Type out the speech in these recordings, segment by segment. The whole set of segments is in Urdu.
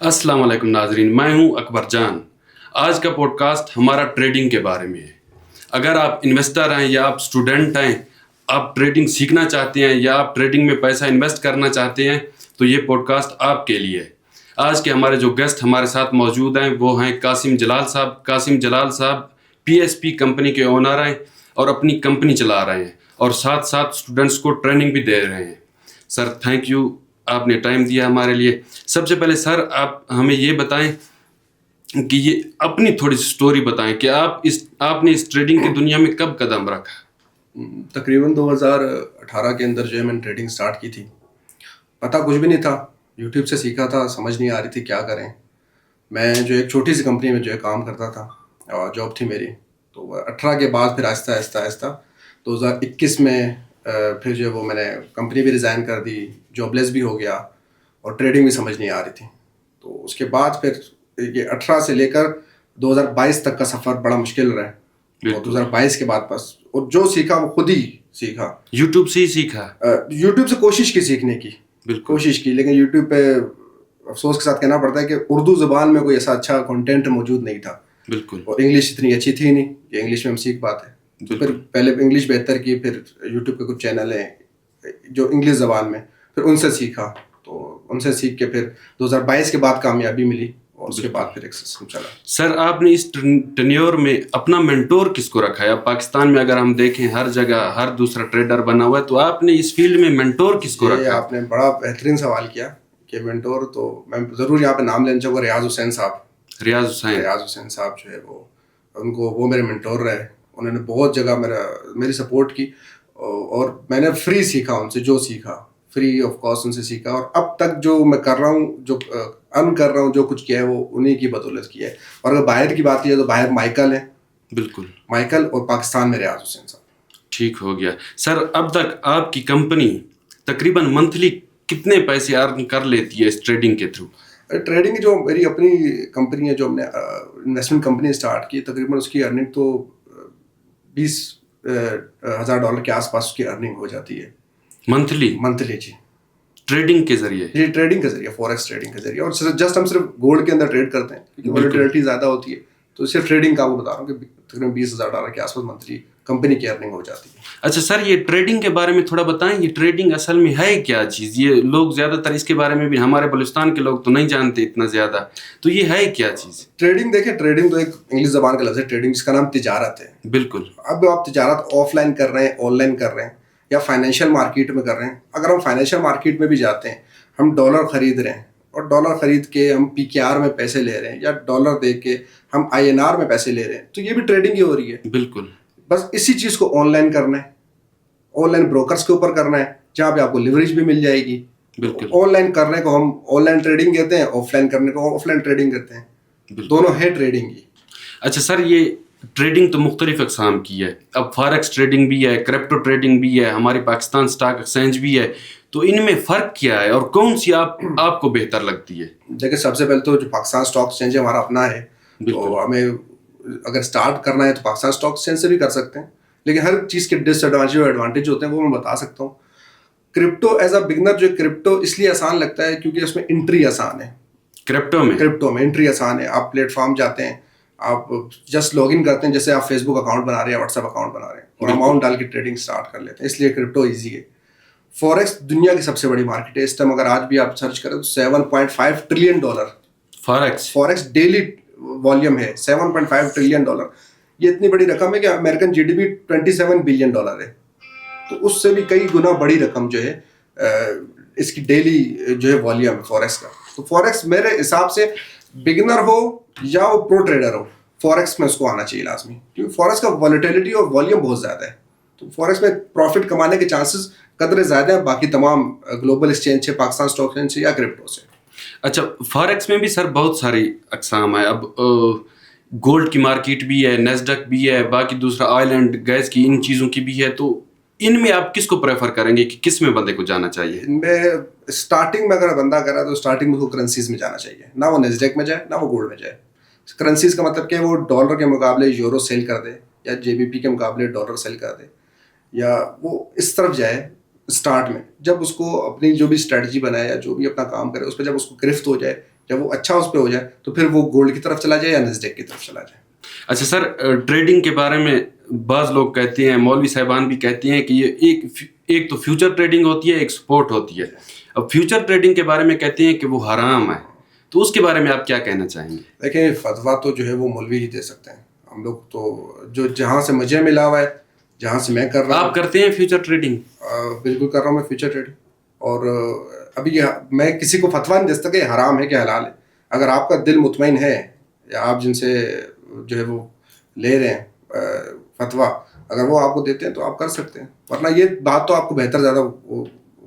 السلام علیکم ناظرین، میں ہوں اکبر جان۔ آج کا پوڈ کاسٹ ہمارا ٹریڈنگ کے بارے میں ہے۔ اگر آپ انویسٹر ہیں یا آپ اسٹوڈنٹ ہیں، آپ ٹریڈنگ سیکھنا چاہتے ہیں یا آپ ٹریڈنگ میں پیسہ انویسٹ کرنا چاہتے ہیں تو یہ پوڈ کاسٹ آپ کے لیے ہے۔ آج کے ہمارے جو گیسٹ ہمارے ساتھ موجود ہیں وہ ہیں قاسم جلال صاحب۔ قاسم جلال صاحب PSP کمپنی کے اونر ہیں اور اپنی کمپنی چلا رہے ہیں اور ساتھ ساتھ اسٹوڈنٹس کو ٹریننگ بھی دے رہے ہیں۔ سر تھینک یو، آپ نے ٹائم دیا ہمارے لیے۔ سب سے پہلے سر آپ ہمیں یہ بتائیں کہ یہ اپنی تھوڑی سی سٹوری بتائیں کہ آپ نے اس ٹریڈنگ کی دنیا میں کب قدم رکھا؟ تقریباً 2018 کے اندر جو ہے میں نے ٹریڈنگ سٹارٹ کی تھی۔ پتہ کچھ بھی نہیں تھا، یوٹیوب سے سیکھا تھا، سمجھ نہیں آ رہی تھی کیا کریں۔ میں جو ایک چھوٹی سی کمپنی میں جو ہے کام کرتا تھا اور جاب تھی میری۔ تو 18 کے بعد پھر آہستہ آہستہ 2021 میں پھر جو ہے وہ میں نے کمپنی بھی ریزائن کر دی، جاب لیس بھی ہو گیا اور ٹریڈنگ بھی سمجھ نہیں آ رہی تھی۔ تو اس کے بعد پھر یہ 18 سے لے کر 2022 تک کا سفر بڑا مشکل رہا ہے۔ اور 2022 کے بعد بس اور جو سیکھا وہ خود ہی سیکھا، یوٹیوب سے ہی سیکھا؟ یوٹیوب سے کوشش کی سیکھنے کی، کوشش کی، لیکن یوٹیوب پہ افسوس کے ساتھ کہنا پڑتا ہے کہ اردو زبان میں کوئی ایسا اچھا کنٹینٹ موجود نہیں تھا۔ بالکل۔ اور انگلش اتنی اچھی تھی نہیں کہ انگلش میں ہم سیکھ پاتے۔ تو پھر پہلے انگلش بہتر کی، پھر یوٹیوب پہ کچھ چینل ہیں جو انگلش زبان میں، پھر ان سے سیکھا۔ تو ان سے سیکھ کے پھر 2022 کے بعد کامیابی ملی اور اس کے بعد پھر ایک سسٹم چلا۔ سر آپ نے اس ٹینیور میں اپنا مینٹور کس کو رکھا ہے؟ اب پاکستان میں اگر ہم دیکھیں ہر جگہ ہر دوسرا ٹریڈر بنا ہوا ہے، تو آپ نے اس فیلڈ میں مینٹور کس کو رکھا؟ آپ نے بڑا بہترین سوال کیا کہ مینٹور، تو میں ضرور یہاں پہ نام لینا چاہوں گا ریاض حسین صاحب۔ ریاض حسین صاحب جو ہے وہ میرے مینٹور رہے۔ انہوں نے بہت جگہ میری سپورٹ کی اور میں نے فری سیکھا ان سے، جو سیکھا فری آف کاسٹ ان سے سیکھا۔ اور اب تک جو میں کر رہا ہوں، جو ارن کر رہا ہوں، جو کچھ کیا ہے وہ انہیں کی بدولت کیا ہے۔ اور اگر باہر کی بات کی جائے تو باہر مائیکل ہے، بالکل مائیکل، اور پاکستان میں ریاض حسین صاحب۔ ٹھیک ہو گیا۔ سر اب تک آپ کی کمپنی تقریباً منتھلی کتنے پیسے ارن کر لیتی ہے اس ٹریڈنگ کے تھرو؟ ٹریڈنگ جو میری اپنی کمپنی ہے، جو ہم نے انویسٹمنٹ کمپنی اسٹارٹ کی، تقریباً اس کی ارننگ تو $20,000 کے آس پاس اس کی ارننگ ہو جاتی ہے منتھلی جی، ٹریڈنگ کے ذریعے؟ جی ٹریڈنگ کے ذریعے، فوریکس ٹریڈنگ کے ذریعے۔ اور جسٹ ہم صرف گولڈ کے اندر ٹریڈ کرتے ہیں کیونکہ ولیٹیلٹی زیادہ ہوتی ہے، تو صرف ٹریڈنگ کا وہ بتا رہا ہوں کہ تقریباً $20,000 کے آس پاس منتھلی کمپنی کی ارننگ ہو جاتی ہے۔ اچھا سر، یہ ٹریڈنگ کے بارے میں تھوڑا بتائیں، یہ ٹریڈنگ اصل میں ہے کیا چیز؟ یہ لوگ زیادہ تر اس کے بارے میں بھی، ہمارے بلوچستان کے لوگ تو نہیں جانتے اتنا زیادہ، تو یہ ہے کیا چیز؟ ٹریڈنگ دیکھیں، ٹریڈنگ تو ایک انگلش زبان کا لفظ ہے ٹریڈنگ، جس کا نام تجارت ہے۔ بالکل۔ اب آپ تجارت آف لائن کر رہے ہیں، آن لائن کر رہے ہیں، یا فائنینشیل مارکیٹ میں کر رہے ہیں۔ اگر ہم فائنینشیل مارکیٹ میں بھی جاتے ہیں، ہم ڈالر خرید رہے ہیں اور ڈالر خرید کے ہم PKR میں پیسے لے رہے ہیں، یا ڈالر دے کے ہم INR میں پیسے لے رہے ہیں، تو یہ بھی ٹریڈنگ ہی ہو رہی ہے۔ بالکل۔ بس اسی چیز کو آن لائن کرنا ہے، آن لائن بروکرس کے اوپر کرنا ہے، جہاں پہ آپ کو لیوریج بھی مل جائے گی۔ بالکل۔ آن لائن کرنے کو ہم آن لائن ٹریڈنگ کہتے ہیں، آف لائن کرنے کو آف لائن ٹریڈنگ کہتے ہیں، دونوں ہے ٹریڈنگ ہی۔ اچھا سر، یہ ٹریڈنگ تو مختلف اقسام کی ہے، اب فارکس ٹریڈنگ بھی ہے، کرپٹو ٹریڈنگ بھی ہے، ہماری پاکستان اسٹاک ایکسچینج بھی ہے، تو ان میں فرق کیا ہے اور کون سی آپ کو بہتر لگتی ہے؟ دیکھیں، سب سے پہلے تو جو پاکستان اسٹاک ایکسچینج ہے ہمارا اپنا ہے، تو ہمیں اگر اسٹارٹ کرنا ہے تو پاکستان اسٹاک ایکسچینج سے بھی کر سکتے ہیں، لیکن ہر چیز کے ڈس ایڈوانٹیج اور ایڈوانٹیج ہوتے ہیں، وہ میں بتا سکتا ہوں۔ کرپٹو ایز اے بگنر، جو کرپٹو اس لیے آسان لگتا ہے کیونکہ اس میں انٹری آسان ہے۔ کرپٹو میں انٹری آسان ہے۔ آپ پلیٹ فارم جاتے ہیں، آپ جسٹ لاگ ان کرتے ہیں، جیسے آپ فیس بک اکاؤنٹ بنا رہے ہیں، واٹس ایپ اکاؤنٹ بنا رہے ہیں، اور اماؤنٹ ڈال کے ٹریڈنگ اسٹارٹ کر لیتے ہیں، اس لیے کرپٹو ایزی ہے۔ فوریکس دنیا کی سب سے بڑی مارکیٹ ہے اس ٹائم، اگر آج بھی آپ سرچ کریں تو $7.5 ٹریلین فوریکس ڈیلی والیوم ہے، $7.5 ٹریلین۔ یہ اتنی بڑی رقم ہے کہ امریکن GDP $27 بلین ہے، تو اس سے بھی کئی گنا بڑی رقم جو ہے اس کی ڈیلی جو ہے والیوم ہے فوریکس کا۔ تو فوریکس میرے حساب سے بگنر ہو یا وہ پرو ٹریڈر ہو، فوریکس میں اس کو آنا چاہیے لازمی، کیونکہ فوریکس کا والیٹیلٹی اور والیوم بہت زیادہ ہے، تو فوریکس میں پروفٹ کمانے کے چانسز قدرے زیادہ ہیں باقی تمام گلوبل ایکسچینج سے، پاکستان اسٹاک ایکسچینج سے یا کرپٹو سے۔ اچھا، فارکس میں بھی سر بہت ساری اقسام ہے، اب گولڈ کی مارکیٹ بھی ہے، نیسڈک بھی ہے، باقی دوسرا آئل اینڈ گیس کی ان چیزوں کی بھی ہے، تو ان میں آپ کس کو پریفر کریں گے کہ کس میں بندے کو جانا چاہیے؟ ان میں اسٹارٹنگ میں اگر بندہ کرا تو اسٹارٹنگ میں اس کو کرنسیز میں جانا چاہیے، نہ وہ نیسڈیک میں جائے نہ وہ گولڈ میں جائے۔ کرنسیز کا مطلب کہ وہ ڈالر کے مقابلے یورو سیل کر دے، یا JBP کے مقابلے ڈالر سیل کر دے، یا وہ اس طرف جائے اسٹارٹ میں۔ جب اس کو اپنی جو بھی اسٹریٹجی بنائے یا جو بھی اپنا کام کرے، اس پہ جب اس کو گرفت ہو جائے جب وہ اچھا اس پہ ہو جائے تو پھر وہ گولڈ کی طرف چلا جائے یا نزدیک کی طرف چلا جائے. اچھا سر, ٹریڈنگ کے بارے میں بعض لوگ کہتے ہیں, مولوی صاحبان بھی کہتے ہیں کہ یہ ایک تو فیوچر ٹریڈنگ ہوتی ہے, ایک سپورٹ ہوتی ہے. اب فیوچر ٹریڈنگ کے بارے میں کہتے ہیں کہ وہ حرام ہے, تو اس کے بارے میں آپ کیا کہنا چاہیں گے؟ دیکھیں فتویٰ تو جو ہے وہ مولوی ہی دے سکتے ہیں. ہم لوگ تو جو جہاں سے مجھے ملا ہوا ہے, جہاں سے میں کر رہا ہوں. آپ کرتے ہیں فیوچر ٹریڈنگ؟ بالکل کر رہا ہوں میں فیوچر ٹریڈنگ. اور ابھی میں کسی کو فتویٰ نہیں دے سکتا کہ حرام ہے کہ حلال ہے. اگر آپ کا دل مطمئن ہے یا آپ جن سے جو ہے وہ لے رہے ہیں فتویٰ, اگر وہ آپ کو دیتے ہیں تو آپ کر سکتے ہیں. ورنہ یہ بات تو آپ کو بہتر زیادہ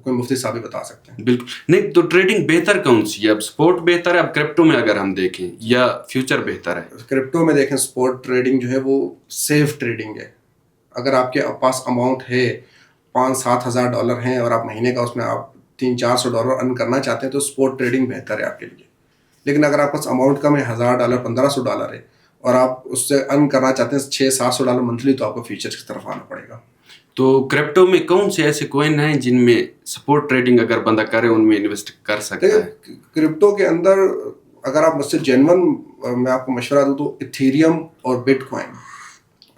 کوئی مفتی صاحب ہی بتا سکتے ہیں. بالکل نہیں, تو ٹریڈنگ بہتر کون سی ہے؟ اب سپورٹ بہتر ہے, اب کرپٹو میں اگر ہم دیکھیں, یا فیوچر بہتر ہے؟ کرپٹو میں دیکھیں سپورٹ ٹریڈنگ جو ہے وہ سیف ٹریڈنگ ہے. اگر آپ کے پاس اماؤنٹ ہے $5,000-7,000 ہیں اور آپ مہینے کا اس میں آپ $300-400 ارن کرنا چاہتے ہیں تو سپورٹ ٹریڈنگ بہتر ہے آپ کے لیے. لیکن اگر آپ کے پاس اماؤنٹ کم ہے, $1,000 $1,500 ہے, اور آپ اس سے ارن کرنا چاہتے ہیں $600-700 منتھلی, تو آپ کو فیوچرز کی طرف آنا پڑے گا. تو کرپٹو میں کون سے ایسے کوئن ہیں جن میں سپورٹ ٹریڈنگ اگر بندہ کرے ان میں انویسٹ کر سکتا ہے؟ کرپٹو کے اندر اگر آپ مجھ سے جینون میں آپ کو مشورہ دوں تو ایتھیریم اور بٹ کوائن,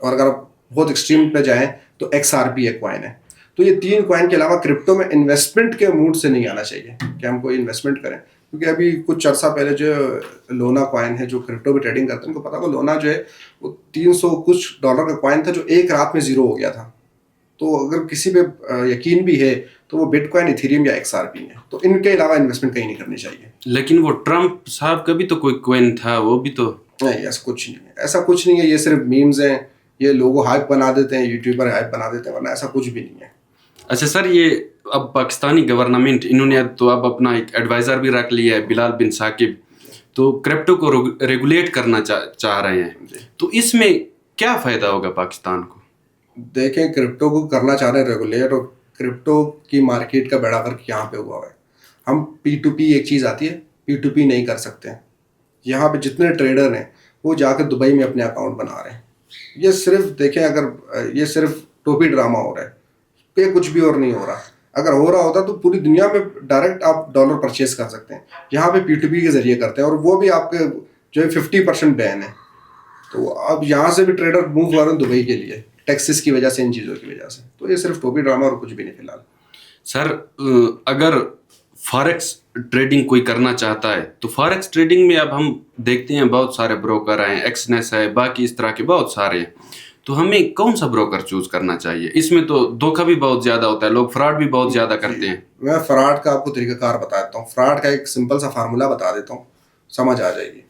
اور اگر آپ بہت ایکسٹریم پہ جائیں تو XRP ایک کوائن ہے. تو یہ 3 کوائن کے علاوہ کرپٹو میں انویسٹمنٹ کے موڈ سے نہیں آنا چاہیے کہ ہم کوئی انویسٹمنٹ کریں. کیونکہ ابھی کچھ عرصہ پہلے جو لونا کوائن ہے جو کرپٹو پہ ٹریڈنگ کرتے ہیں, ان کو پتا, وہ لونا جو ہے وہ $300 کا کوائن تھا جو ایک رات میں زیرو ہو گیا تھا. تو اگر کسی پہ یقین بھی ہے تو وہ بٹ کوائن, ایتھیریم یا XRP ہے. تو ان کے علاوہ انویسٹمنٹ کہیں نہیں کرنی چاہیے. لیکن وہ ٹرمپ صاحب کا بھی تو کوئی کوئن تھا, وہ بھی تو نہیں, ایسا کچھ نہیں ہے. ایسا کچھ نہیں ہے, یہ صرف میمز ہیں, یہ لوگوں ہائپ بنا دیتے ہیں, یوٹیوبر ہائپ بنا دیتے ہیں, ورنہ ایسا کچھ بھی نہیں ہے. اچھا سر, یہ اب پاکستانی گورنمنٹ انہوں نے تو اب اپنا ایک ایڈوائزر بھی رکھ لیا ہے, بلال بن ثاقب, تو کرپٹو کو ریگولیٹ کرنا چاہ رہے ہیں. تو اس میں کیا فائدہ ہوگا پاکستان کو؟ دیکھیں کرپٹو کو کرنا چاہ رہے ہیں ریگولیٹ, اور کرپٹو کی مارکیٹ کا بیڑا غرق یہاں پہ ہوا ہے. ہم P2P ایک چیز آتی ہے, P2P نہیں کر سکتے ہیں. یہاں پہ جتنے ٹریڈر ہیں وہ جا کے دبئی میں اپنے اکاؤنٹ بنا رہے ہیں. یہ صرف دیکھیں, اگر یہ صرف ٹوپی ڈرامہ ہو رہا ہے, پہ کچھ بھی اور نہیں ہو رہا. اگر ہو رہا ہوتا تو پوری دنیا میں ڈائریکٹ آپ ڈالر پرچیز کر سکتے ہیں. یہاں پہ P2P کے ذریعے کرتے ہیں, اور وہ بھی آپ کے جو ہے 50% بین ہے. تو اب یہاں سے بھی ٹریڈر موو ہو رہے ہیں دبئی کے لیے, ٹیکسز کی وجہ سے, ان چیزوں کی وجہ سے. تو یہ صرف ٹوپی ڈرامہ اور کچھ بھی نہیں فی الحال. سر اگر فارکس ٹریڈنگ کوئی کرنا چاہتا ہے تو فارکس ٹریڈنگ میں اب ہم دیکھتے ہیں بہت سارے بروکر ہیں, ایکسنس ہے, باقی اس طرح کے بہت سارے ہیں. تو ہمیں کون سا بروکر چوز کرنا چاہیے؟ اس میں تو دھوکہ بھی بہت زیادہ ہوتا ہے, لوگ فراڈ بھی بہت زیادہ کرتے ہیں. میں فراڈ کا آپ کو طریقہ کار بتا دیتا ہوں. فراڈ کا ایک سمپل سا فارمولا بتا دیتا ہوں, سمجھ آ جائے گی.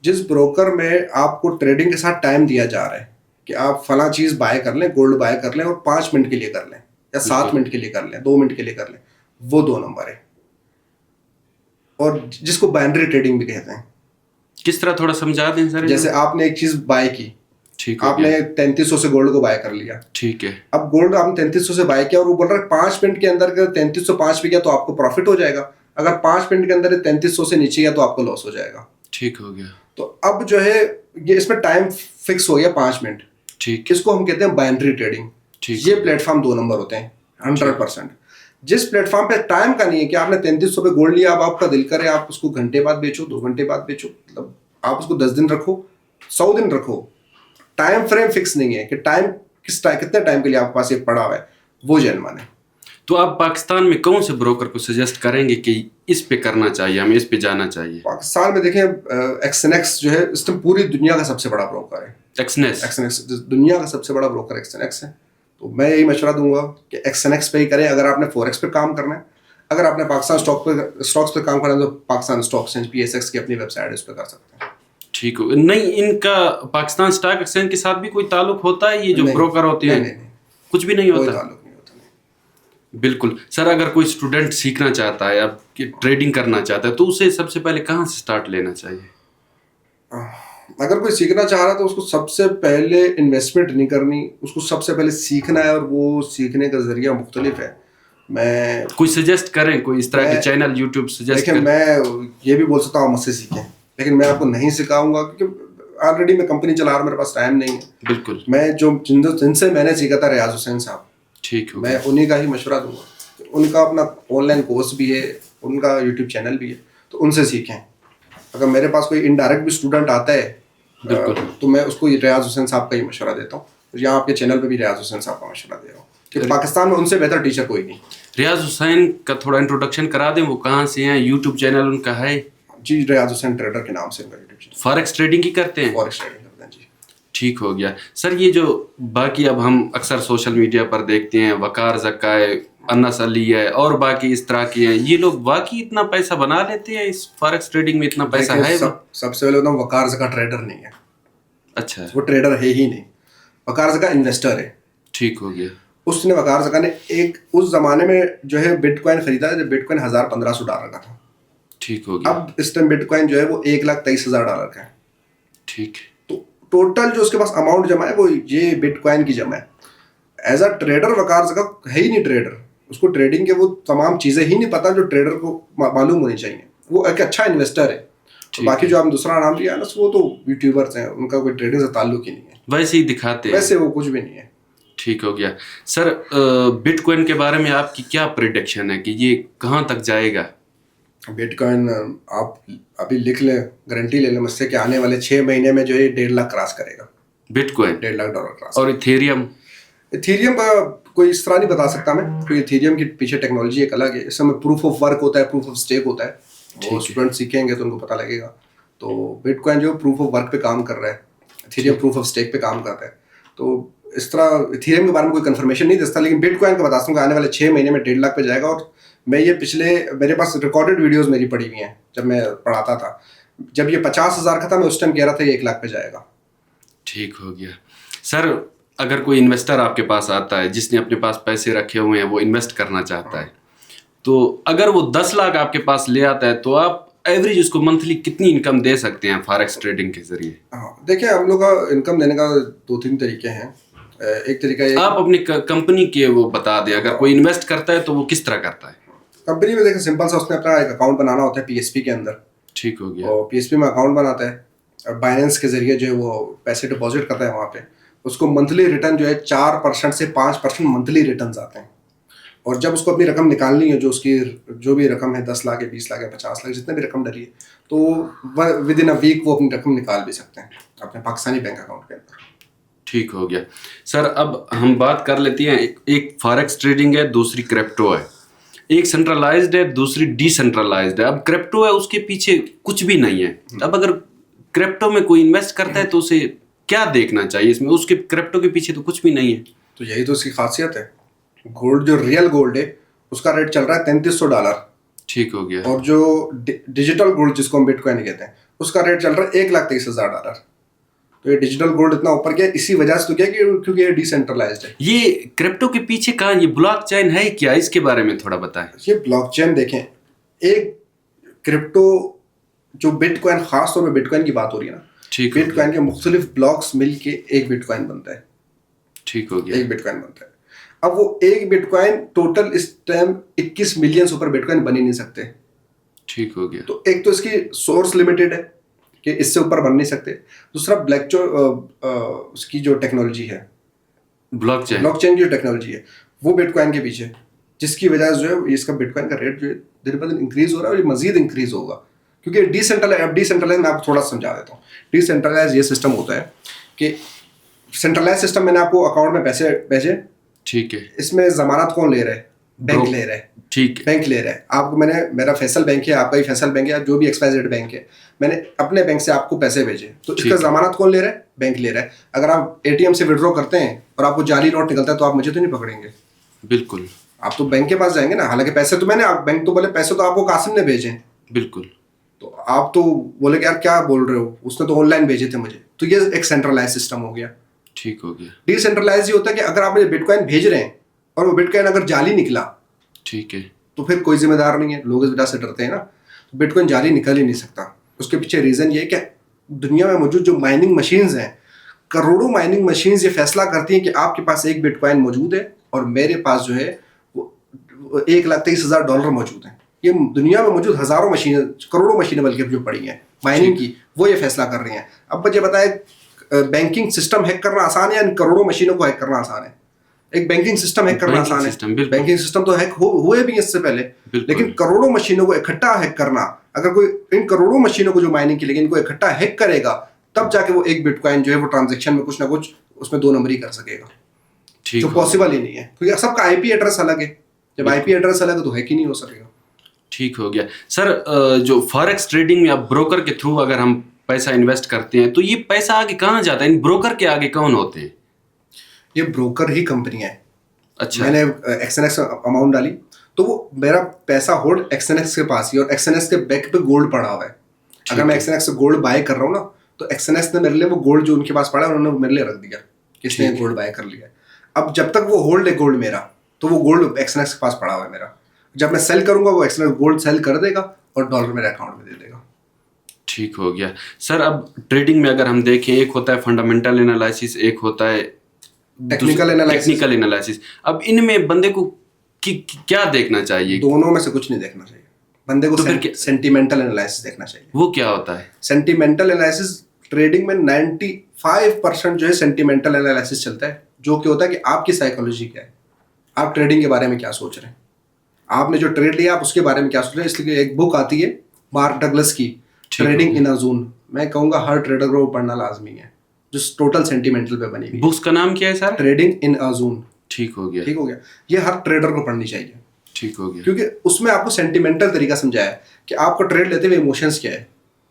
جس بروکر میں آپ کو ٹریڈنگ کے ساتھ ٹائم دیا جا رہا ہے کہ آپ فلاں چیز بائی کر لیں, گولڈ بائی کر لیں, اور 5 منٹ کے لیے کر لیں, یا 7 منٹ کے لیے کر لیں, 2 منٹ کے لیے کر لیں, وہ 2 نمبر ہے. اور جس کو بائنری ٹریڈنگ بھی کہتے ہیں. کس طرح تھوڑا سمجھا دیں سر. جیسے آپ نے ایک چیز بائی کی, ٹھیک, آپ نے 3300 سے گولڈ کو بائی کر لیا, ٹھیک ہے. اب گولڈ آپ نے 3300 سے بائی کیا, اور وہ بول رہا ہے 5 منٹ کے اندر 3305 پہ گیا تو آپ کو پروفٹ ہو جائے گا. اگر 5 منٹ کے اندر 3300 سے نیچے گیا تو آپ کو لاس ہو جائے گا. ٹھیک ہو گیا. تو اب جو ہے یہ اس میں ٹائم فکس ہو گیا 5 منٹ. ٹھیک, اس کو ہم کہتے ہیں بائنری ٹریڈنگ. یہ پلیٹ فارم 2 نمبر ہوتے ہیں 100%. جس پلیٹ فارم پہ ٹائم کا نہیں ہے کہ آپ نے 3300 پہ گولڈ لیا, اب آپ کا دل کرے آپ اس کو گھنٹے بعد بیچو, 2 گھنٹے بعد بیچو, مطلب آپ اس کو 10 دن رکھو, 100 دن رکھو, ٹائم فریم فکس نہیں ہے کہ ٹائم کتنے ٹائم کے لیے آپ کے پاس یہ پڑا ہوا ہے, وہ جینوین ہے. تو آپ پاکستان میں کون سے بروکر کو سجیسٹ کریں گے کہ اس پہ کرنا چاہیے, ہمیں اس پہ جانا چاہیے؟ پاکستان میں دیکھیں ایکسنیکس جو ہے اس میں پوری دنیا کا سب سے بڑا بروکر ہے. ایکسنیکس دنیا کا سب سے بڑا بروکر ایکسنیکس ہے. تو میں یہی مشورہ دوں گا کہ ایکسنیکس پہ ہی کریں اگر آپ نے فوریکس پہ کام کرنا ہے. اگر آپ نے پاکستان اسٹاکس پہ کام کرنا ہے تو پاکستان اسٹاک ایکسچینج PSX کی اپنی ویب سائٹ ہے, اس پہ کر سکتے ہیں. ٹھیک ہو. نہیں, ان کا پاکستان اسٹاک ایکسچینج کے ساتھ بھی کوئی تعلق ہوتا ہے؟ یہ جو بروکر ہوتے ہیں کچھ بھی نہیں ہوتا؟ کوئی تعلق نہیں ہوتا. بالکل. سر اگر کوئی اسٹوڈنٹ سیکھنا چاہتا ہے, اب ٹریڈنگ کرنا چاہتا ہے, تو اسے سب سے پہلے کہاں سے اسٹارٹ لینا چاہیے؟ اگر کوئی سیکھنا چاہ رہا ہے تو اس کو سب سے پہلے انویسٹمنٹ نہیں کرنی, اس کو سب سے پہلے سیکھنا ہے, اور وہ سیکھنے کا ذریعہ مختلف ہے. میں کوئی سجیسٹ کریں, کوئی اس طرح کے چینل یوٹیوب سجیسٹ کریں؟ میں یہ بھی بول سکتا ہوں مجھ سے سیکھیں, لیکن میں آپ کو نہیں سکھاؤں گا کیونکہ آلریڈی میں کمپنی چلا رہا ہوں, میرے پاس ٹائم نہیں ہے. بالکل. میں جن سے میں نے سیکھا تھا ریاض حسین صاحب, ٹھیک ہے, میں انہیں کا ہی مشورہ دوں گا. ان کا اپنا آن لائن کورس بھی ہے, ان کا یوٹیوب چینل بھی ہے, تو ان سے سیکھیں. اگر میرے پاس کوئی انڈائریکٹ بھی اسٹوڈنٹ آتا ہے تو میں اس کو ریاض حسین صاحب کا ہی مشورہ دیتا ہوں. یہاں آپ کے چینل پہ بھی ریاض حسین صاحب کا مشورہ دے رہا ہوں کہ پاکستان میں ان سے بہتر ٹیچر کوئی نہیں. ریاض حسین کا تھوڑا انٹروڈکشن کرا دیں, وہ کہاں سے ہیں, یوٹیوب چینل ان کا ہے؟ جی ریاض حسین ٹریڈر کے نام سے ان کا یوٹیوب چینل. فارکس ٹریڈنگ کی کرتے ہیں؟ فارکس ٹریڈنگ کرتے ہیں جی. ٹھیک ہو گیا سر. یہ جو باقی اب ہم اکثر سوشل میڈیا پر دیکھتے ہیں, وقار زکا ہے, انس علی ہے, اور باقی اس طرح کے ہیں, یہ لوگ واقعی اتنا پیسہ بنا لیتے ہیں اس فارکس ٹریڈنگ میں؟ اتنا پیسہ ہے؟ سب سے پہلے بتاؤں, وقار زکا ٹریڈر نہیں ہے. اچھا, وہ ٹریڈر ہے ہی نہیں. وقار زکا انویسٹر ہے. ٹھیک ہو گیا. اس نے وقار زکا نے اس زمانے میں جو ہے بٹ کوائن خریدا جب بٹ کوائن $1,500 کا تھا. ٹھیک ہو گیا. اب اس ٹائم بٹ کوائن جو ہے وہ $1,23,000 کا ہے. ٹھیک. تو ٹوٹل جو اس کے پاس اماؤنٹ جمع ہے وہ یہ بٹ کوائن کی جمع ہے. ایز اے ٹریڈر وقار زکا ہے ہی نہیں ٹریڈر. اس کو ٹریڈنگ کے وہ تمام چیزیں ہی نہیں پتا جو ٹریڈر کو معلوم ہونی چاہیے. وہ ایک اچھا انویسٹر ہے. باقی جو آپ نے دوسرا نام لیا نا وہ تو یوٹیوبرس ہیں, ان کا کوئی ٹریڈنگ سے تعلق ہی نہیں ہے. ویسے ہی دکھاتے ہیں, ویسے وہ کچھ بھی نہیں ہے. ٹھیک ہو گیا سر. بٹ کوائن کے بارے میں آپ کی کیا پریڈکشن ہے کہ یہ کہاں تک جائے گا؟ بٹ کوائن آپ ابھی لکھ لیں, گارنٹی لے لیں مجھ سے کہ آنے والے 6 مہینے میں جو ہے 1.5 لاکھ کراس کرے گا. Bitcoin $1.5 cross. اور ایتھیریم؟ ایتھیریم کا کوئی اس طرح نہیں بتا سکتا میں, کیونکہ ایتھیریم کے پیچھے ٹیکنالوجی ایک الگ ہے. اس میں پروف آف ورک ہوتا ہے, پروف آف اسٹیک ہوتا ہے. وہ اسٹوڈنٹ سیکھیں گے تو ان کو پتہ لگے گا. تو بٹ کوائن جو پروف آف ورک پہ کام کر رہا ہے, ایتھیریم پروف آف اسٹیک پہ کام کرتا ہے. تو اس طرح ایتھیریم کے بارے میں کوئی کنفرمیشن نہیں دستا, لیکن بٹ کوائن کا بتا سکتا ہوں کہ آنے والے 6 مہینے میں 1.5 لاکھ پہ جائے گا. اور میں یہ میرے پاس ریکارڈڈ ویڈیوز میری پڑی ہوئی ہیں جب میں پڑھاتا تھا. جب یہ 50,000 کا تھا میں اس ٹائم کہہ رہا تھا یہ 1 لاکھ پہ جائے گا. ٹھیک ہو گیا سر. اگر کوئی انویسٹر آپ کے پاس آتا ہے جس نے اپنے پاس پیسے رکھے ہوئے ہیں, وہ انویسٹ کرنا چاہتا ہے, تو اگر وہ 10 لاکھ آپ کے پاس لے آتا ہے تو آپ ایوریج اس کو منتھلی کتنی انکم دے سکتے ہیں فارکس ٹریڈنگ کے ذریعے؟ ہاں دیکھیں, ہم لوگ کا انکم دینے کا 2-3 طریقے ہیں. ایک طریقہ یہ, آپ اپنی کمپنی کے وہ بتا دیں, اگر کوئی انویسٹ کرتا ہے تو وہ کس طرح کرتا ہے؟ کمپنی میں دیکھیں سمپل سا, اس نے اپنا ایک اکاؤنٹ بنانا ہوتا ہے PSP کے اندر. ٹھیک ہو گیا. اور PSP میں اکاؤنٹ بناتا ہے, بائننس کے ذریعے جو ہے وہ پیسے ڈپازٹ کرتا ہے وہاں پہ. اس کو منتھلی ریٹرن جو ہے 4% سے 5% منتھلی ریٹرنز آتے ہیں. اور جب اس کو اپنی رقم نکالنی ہے, جو اس کی جو بھی رقم ہے 10 لاکھ ہے, 20 لاکھ ہے, 50 لاکھ, جتنے بھی رقم ڈلی ہے, تو ود ان اے ویک وہ اپنی رقم نکال بھی سکتے ہیں اپنے پاکستانی بینک اکاؤنٹ کے اندر. ٹھیک ہو گیا سر. اب ہم بات کر لیتے ہیں, ایک فارکس ٹریڈنگ ہے, دوسری کرپٹو ہے. ایک سینٹرلائزڈ ہے, دوسری ڈی سینٹرلائزڈ ہے. اب کرپٹو ہے, اس کے پیچھے کچھ بھی نہیں ہے. اب اگر کرپٹو میں کوئی انویسٹ کرتا ہے تو اسے کیا دیکھنا چاہیے اس میں؟ اس کے کرپٹو کے پیچھے تو کچھ بھی نہیں ہے. تو یہی تو اس کی خاصیت ہے. گولڈ جو ریئل گولڈ ہے اس کا ریٹ چل رہا ہے $3,300. ٹھیک ہو گیا. اور جو ڈیجیٹل گولڈ جس کو ہم بٹ کوائن کہتے ہیں اس کا ریٹ چل رہا ہے $1,23,000. تو یہ ڈیجیٹل گولڈ اتنا اوپر گیا اسی وجہ سے تو کیا کہ کیونکہ یہ ڈی سینٹرلائزڈ ہے. یہ کرپٹو کے پیچھے کہاں, یہ بلاک چین ہے کیا؟ اس کے بارے میں تھوڑا بتائیں. یہ بلاک چین دیکھیں, ایک کرپٹو جو بٹ کوائن, خاص طور پہ بٹ کوائن کی بات ہو رہی ہے نا, بٹ کوائن کے مختلف بلاکس مل کے ایک بٹ کوائن بنتا ہے. ٹھیک ہو گیا. ایک بٹ کوائن بنتا ہے. اب وہ ایک بٹ کوائن ٹوٹل اس ٹائم 21 ملین سے اوپر بٹ کوائن بن ہی نہیں سکتے. ٹھیک ہو گیا. تو ایک تو اس کی سورس لمیٹڈ ہے کہ اس سے اوپر بن نہیں سکتے. دوسرا اس کی جو ٹیکنالوجی ہے, بلاک چین کی جو ٹیکنالوجی ہے وہ بٹ کوائن کے پیچھے, جس کی وجہ سے جو ہے اس کا بٹ کوائن کا ریٹ جو ہے دن بدن انکریز ہو رہا ہے, اور یہ مزید انکریز ہوگا. کیونکہ ڈی سینٹرلائز میں آپ کو تھوڑا سمجھا دیتا ہوں. ڈی سینٹرلائز یہ سسٹم ہوتا ہے کہ سینٹرلائز سسٹم میں نے آپ کو اکاؤنٹ میں پیسے بھیجے, ٹھیک ہے, اس میں ضمانت کون لے رہا ہے؟ بینک لے رہا ہے. ٹھیک ہے, بینک لے رہا ہے. آپ کو میں نے, میرا فیصل بینک ہے, آپ کا ہی فیصل بینک ہے, جو بھی XYZ بینک ہے, میں نے اپنے بینک سے آپ کو پیسے بھیجے, تو اس کا ضمانت کون لے رہا ہے؟ بینک لے رہا ہے. اگر آپ ATM سے وڈرا کرتے ہیں اور آپ کو جعلی نوٹ نکلتا ہے تو آپ مجھے تو نہیں پکڑیں گے. بالکل, آپ تو بینک کے پاس جائیں گے نا. حالانکہ پیسے تو میں نے, بینک تو بولے پیسے تو آپ کو قاسم نے بھیجے. بالکل. تو آپ تو بولے کہ یار کیا بول رہے ہو, اس نے تو آن لائن بھیجے تھے مجھے. تو یہ ایک سینٹرلائز سسٹم ہو گیا. ٹھیک ہو گیا. ڈی سینٹرلائز یہ ہوتا ہے کہ اگر آپ مجھے بٹ کوائن بھیج رہے ہیں اور وہ بٹ کوائن اگر جعلی نکلا, ٹھیک ہے, تو پھر کوئی ذمہ دار نہیں ہے. لوگ اس وجہ سے ڈرتے ہیں نا. بٹ کوائن جعلی نکل ہی نہیں سکتا. اس کے پیچھے ریزن یہ ہے کہ دنیا میں موجود جو مائننگ مشینز ہیں, کروڑوں مائننگ مشینز یہ فیصلہ کرتی ہیں کہ آپ کے پاس ایک بٹ کوائن موجود ہے اور میرے پاس جو ہے وہ $1,23,000 موجود ہیں. یہ دنیا میں موجود ہزاروں مشینیں, کروڑوں مشینیں بلکہ جو پڑی ہیں مائننگ کی, وہ یہ فیصلہ کر رہی ہیں. اب مجھے بتائیں بینکنگ سسٹم ہیک کرنا آسان ہے یا ان کروڑوں مشینوں کو ہیک کرنا آسان ہے؟ ایک بینکنگ سسٹم ہیک کرنا آسان ہے, بینکنگ سسٹم تو ہیک ہوئے بھی اس سے پہلے, لیکن کروڑوں مشینوں کو اکٹھا ہیک کرنا, اگر کوئی ان کروڑوں مشینوں کو جو مائننگ کی لیکن ان کو اکٹھا ہیک کرے گا تب جا کے وہ ایک بٹ کوائن جو ہے وہ ٹرانزیکشن میں کچھ نہ کچھ اس میں 2 نمبری کر سکے گا, جو پاسبل ہی نہیں ہے کیونکہ سب کا آئی پی ایڈریس الگ ہے. جب آئی پی ایڈریس الگ ہے تو ہیک ہی نہیں ہو سکے گا. ٹھیک ہو گیا سر. جو فاریکس ٹریڈنگ یا بروکر کے تھرو اگر ہم پیسہ انویسٹ کرتے ہیں تو یہ پیسہ آگے کہاں جاتا ہے؟ ان بروکر کے آگے کون ہوتے ہیں؟ یہ بروکر ہی کمپنیاں ہیں. اچھا, میں نے ایکس این ایکس اماؤنٹ ڈالی تو وہ میرا پیسہ ہولڈ ایکس این ایکس کے پاس ہی, اور ایکس این ایکس کے بیک پہ گولڈ پڑا ہوا ہے. اگر میں ایکس این ایکس سے گولڈ بائی کر رہا ہوں نا تو ایکس این ایکس نے میرے لیے وہ گولڈ جو ان کے پاس پڑا ہے انہوں نے میرے لیے رکھ دیا, کس نے گولڈ بائی کر لیا. اب جب تک وہ ہولڈ ہے گولڈ میرا تو وہ گولڈ ایکس این ایکس کے پاس پڑا ہوا ہے میرا. جب میں سیل کروں گا وہ X N X gold sell کر دے گا اور ڈالر میرے اکاؤنٹ میں دے دے گا. ٹھیک ہو گیا سر. اب ٹریڈنگ میں اگر ہم دیکھیں ایک ہوتا ہے فنڈامنٹل انالائسس, ایک ہوتا ہے ٹیکنیکل انالائسس. اب ان میں بندے کو کیا دیکھنا چاہیے؟ دونوں میں سے کچھ نہیں دیکھنا چاہیے بندے کو. سینٹیمنٹل انالائسس دیکھنا چاہیے. وہ کیا ہوتا ہے؟ سینٹیمنٹل انالائسس ٹریڈنگ میں 95% جو ہے سینٹیمنٹل انالائسس چلتا ہے, جو کہ ہوتا ہے کہ آپ کی سائیکالوجی کیا ہے, آپ ٹریڈنگ کے بارے میں کیا سوچ رہے ہیں, آپ نے جو ٹریڈ لیا آپ اس کے بارے میں کیا سوچ رہے ہیں. اس لیے ایک بک آتی ہے مارک ڈگلس کی, ٹریڈنگ ان اے زون. میں کہوں گا ہر ٹریڈر کو پڑھنا لازمی ہے, جو ٹوٹل سینٹیمنٹل پہ بنی ہوئی. بکس کا نام کیا ہے سر؟ ٹریڈنگ ان اے زون. ٹھیک ہو گیا, ٹھیک ہو گیا. یہ ہر ٹریڈر کو پڑھنی چاہیے. ٹھیک ہو گیا, کیونکہ اس میں آپ کو سینٹیمنٹل طریقہ سمجھایا ہے کہ آپ کو ٹریڈ لیتے ہوئے ایموشنس کیا ہے,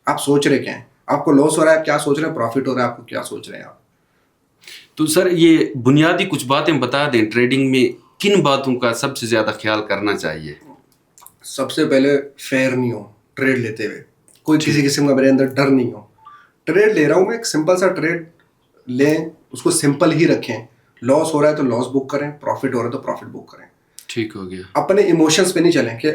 آپ سوچ رہے کیا ہیں, آپ کو لاس ہو رہا ہے آپ کیا سوچ رہے ہیں, پروفٹ ہو رہا ہے آپ کو کیا سوچ رہے ہیں آپ. تو سر یہ بنیادی کچھ باتیں بتا دیں, ٹریڈنگ میں کن باتوں کا سب سے زیادہ خیال کرنا چاہیے؟ سب سے پہلے فیئر نہیں ہو ٹریڈ لیتے ہوئے, کوئی کسی قسم کا میرے اندر ڈر نہیں ہو. ٹریڈ لے رہا ہوں میں, ایک سمپل سا ٹریڈ لیں, اس کو سمپل ہی رکھیں. لاس ہو رہا ہے تو لاس بک کریں, پروفٹ ہو رہا ہے تو پروفٹ بک کریں. ٹھیک ہو گیا. اپنے ایموشنس پہ نہیں چلیں کہ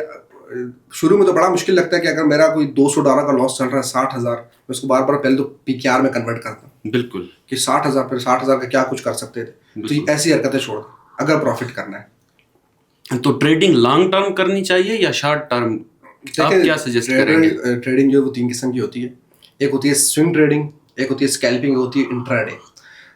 شروع میں تو بڑا مشکل لگتا ہے کہ اگر میرا کوئی $200 کا لاس چل رہا ہے 60,000, میں اس کو بار بار پہلے تو پی کے آر میں کنورٹ کرتا ہوں. بالکل, کہ 60,000 پھر 60,000 کا کیا کچھ کر سکتے تھے. تو یہ ایسی حرکتیں چھوڑ دو اگر پروفٹ کرنا ہے. تو ٹریڈنگ لانگ ٹرم کرنی چاہیے یا شارٹ ٹرم؟ آپ کیا سجیسٹ کریں گے؟ ٹریڈنگ جو ہے وہ 3 قسم کی ہوتی ہے. ایک ہوتی ہے سوئنگ ٹریڈنگ, ایک ہوتی ہے اسکیلپنگ, ایک ہوتی ہے انٹرا ڈے.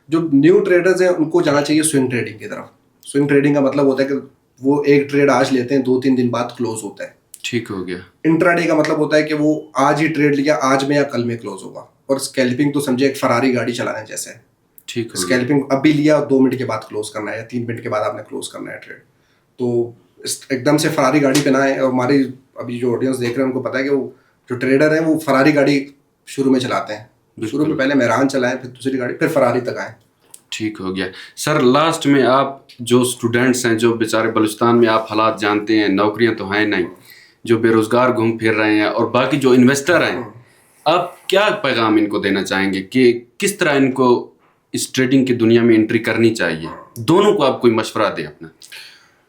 جو نیو ٹریڈرز ہیں ان کو جانا چاہیے سوئنگ ٹریڈنگ کی طرف. سوئنگ ٹریڈنگ کا مطلب ہوتا ہے کہ وہ ایک ٹریڈ آج لیتے ہیں 2-3 دن بعد کلوز ہوتا ہے. ٹھیک ہو گیا. انٹرا ڈے کا مطلب ہوتا ہے کہ وہ آج ہی ٹریڈ لیا, آج میں یا کل میں کلوز ہوگا. اور اسکیلپنگ تو سمجھے ایک فراری گاڑی چلانے جیسے ہے. ٹھیک ہے. اسکیلپنگ اب بھی لیا 2 منٹ کے بعد کلوز کرنا ہے یا 3 منٹ کے بعد آپ نے کلوز کرنا ہے ٹریڈ. تو ایک دم سے فراری گاڑی پہ نہ ہے. اور ہماری ابھی جو آڈینس دیکھ رہے ہیں ان کو پتا ہے کہ وہ جو ٹریڈر ہیں وہ فراری گاڑی شروع میں چلاتے ہیں. شروع میں پہلے مہران چلائیں, پھر دوسری گاڑی, پھر فراری تک آئیں. ٹھیک ہو گیا سر. لاسٹ میں آپ جو اسٹوڈنٹس ہیں جو بیچارے بلوچستان میں آپ حالات جانتے ہیں, نوکریاں تو ہیں نہیں, جو بے روزگار گھوم پھر رہے ہیں, اور باقی جو انویسٹر ہیں, آپ کیا پیغام ان کو دینا چاہیں گے کہ کس طرح ان کو اس ٹریڈنگ کی دنیا میں انٹری کرنی چاہیے؟ دونوں کو آپ کوئی مشورہ دیں اپنا.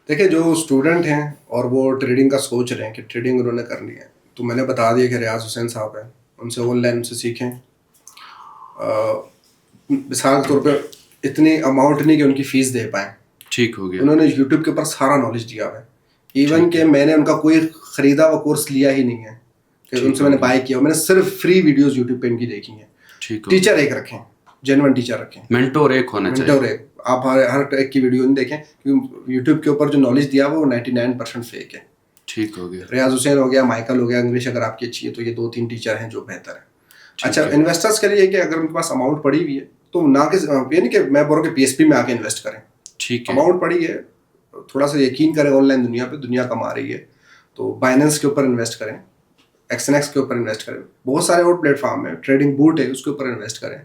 دیکھیں جو اسٹوڈنٹ ہیں اور وہ ٹریڈنگ کا سوچ رہے ہیں کہ ٹریڈنگ انہوں نے کرنی ہے, تو میں نے بتا دیا کہ ریاض حسین صاحب ہیں, ان سے آن لائن ان سے سیکھیں. مثال کے طور پہ اتنی اماؤنٹ نہیں کہ ان کی فیس دے پائیں. ٹھیک ہو گیا. انہوں نے یوٹیوب کے اوپر سارا نالج دیا ہوا ہے. ایون کہ میں نے ان کا کوئی خریدا ہوا کورس لیا ہی نہیں ہے کہ ان سے میں نے بائی کیا. میں نے صرف فری ویڈیوز یوٹیوب پہ ان کی دیکھی ہیں. ٹیچر ایک رکھیں, جینوئن ٹیچر رکھیں, مینٹور ایک ہونا چاہیے. مینٹور ایک. آپ ہر ایک کی ویڈیو نہیں دیکھیں کیونکہ یوٹیوب کے اوپر جو نالج دیا وہ 99% فیک ہے. ٹھیک ہو گیا. ریاض حسین ہو گیا, مائیکل ہو گیا, انگلش اگر آپ کی اچھی ہے تو یہ 2-3 ٹیچر ہیں جو بہتر ہیں. اچھا انویسٹرس کے لیے کہ اگر ان کے پاس اماؤنٹ پڑی ہوئی ہے تو نہ کہ یہ نہیں کہ میں بول رہا ہوں کہ پی ایس پی میں آ کے انویسٹ کریں. ٹھیک ہے. اماؤنٹ پڑی ہے, تھوڑا سا یقین کریں آن لائن دنیا پہ, دنیا کما رہی ہے, تو بائننس کے اوپر انویسٹ کریں, ایکس این ایکس کے اوپر انویسٹ کریں, بہت سارے اور پلیٹ فارم ہیں, ٹریڈنگ بوٹ ہے اس کے اوپر انویسٹ کریں,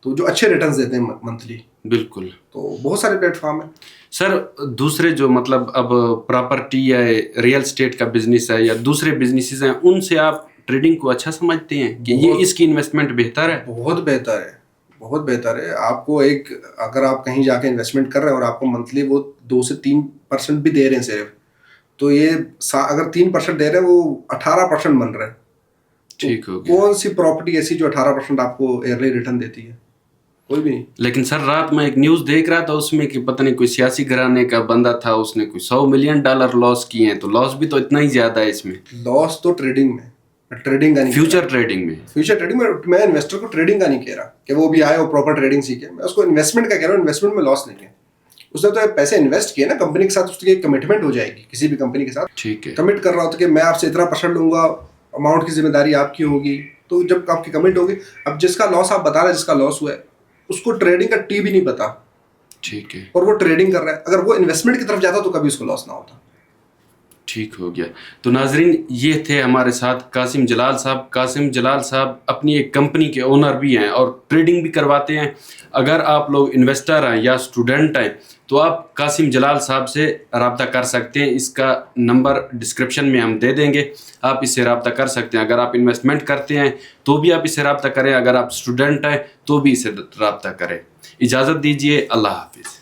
تو جو اچھے ریٹرنز دیتے ہیں منتھلی. بالکل, تو بہت سارے پلیٹ فارم ہیں. سر دوسرے جو مطلب اب پراپرٹی یا ریئل اسٹیٹ کا بزنس ہے یا دوسرے بزنسز ہیں, ان سے آپ ٹریڈنگ کو اچھا سمجھتے ہیں کہ یہ اس کی انویسٹمنٹ بہتر ہے؟ بہت بہتر ہے, بہت بہتر ہے. آپ کو ایک اگر آپ کہیں جا کے انویسٹمنٹ کر رہے ہیں اور آپ کو منتھلی وہ 2-3% بھی دے رہے ہیں صرف, تو یہ اگر 3% دے رہے ہیں وہ 18% بن رہا ہے. ٹھیک ہو گیا. کون سی پراپرٹی ایسی جو 18% آپ کو ایئرلی ریٹرن دیتی ہے؟ کوئی بھی نہیں. لیکن سر رات میں ایک نیوز دیکھ رہا تھا اس میں کہ پتہ نہیں کوئی سیاسی گھرانے کا بندہ تھا, اس نے کوئی $100 ملین لاس کیے ہیں. تو لاس بھی تو اتنا ہی زیادہ ہے اس میں. لاس تو ٹریڈنگ میں, ٹریڈنگ کا نہیں, فیوچر ٹریڈنگ میں. فیوچر ٹریڈنگ میں انویسٹر کو ٹریڈنگ کا نہیں کہہ رہا کہ وہ بھی آئے اور پراپر ٹریڈنگ سیکھے. میں اس کو انویسٹمنٹ کا کہہ رہا ہوں. انویسٹمنٹ میں لاس نہیں ہے, اس نے تو پیسے انویسٹ کیے نا کمپنی کے ساتھ, اس کی کمٹمنٹ ہو جائے گی کسی بھی کمپنی کے ساتھ. ٹھیک ہے, کمٹ کر رہا ہوتا کہ میں آپ سے اتنا % لوں گا, اماؤنٹ کی ذمہ داری آپ کی ہوگی. تو جب آپ کی کمٹ ہوگی, اب جس کا لاس آپ بتا رہے ہیں, جس کا لاس ہوا ہے, اس کو ٹریڈنگ کا ٹی بھی نہیں پتا. ٹھیک ہے, اور وہ ٹریڈنگ کر رہا ہے, اگر وہ انویسٹمنٹ کی طرف جاتا تو کبھی اس کو لاس نہ ہوتا. ٹھیک ہو گیا. تو ناظرین, یہ تھے ہمارے ساتھ قاسم جلال صاحب. قاسم جلال صاحب اپنی ایک کمپنی کے اونر بھی ہیں اور ٹریڈنگ بھی کرواتے ہیں. اگر آپ لوگ انویسٹر ہیں یا اسٹوڈنٹ ہیں تو آپ قاسم جلال صاحب سے رابطہ کر سکتے ہیں. اس کا نمبر ڈسکرپشن میں ہم دے دیں گے, آپ اس سے رابطہ کر سکتے ہیں. اگر آپ انویسٹمنٹ کرتے ہیں تو بھی آپ اس سے رابطہ کریں, اگر آپ اسٹوڈنٹ ہیں تو بھی اس سے رابطہ کریں. اجازت دیجیے, اللہ حافظ.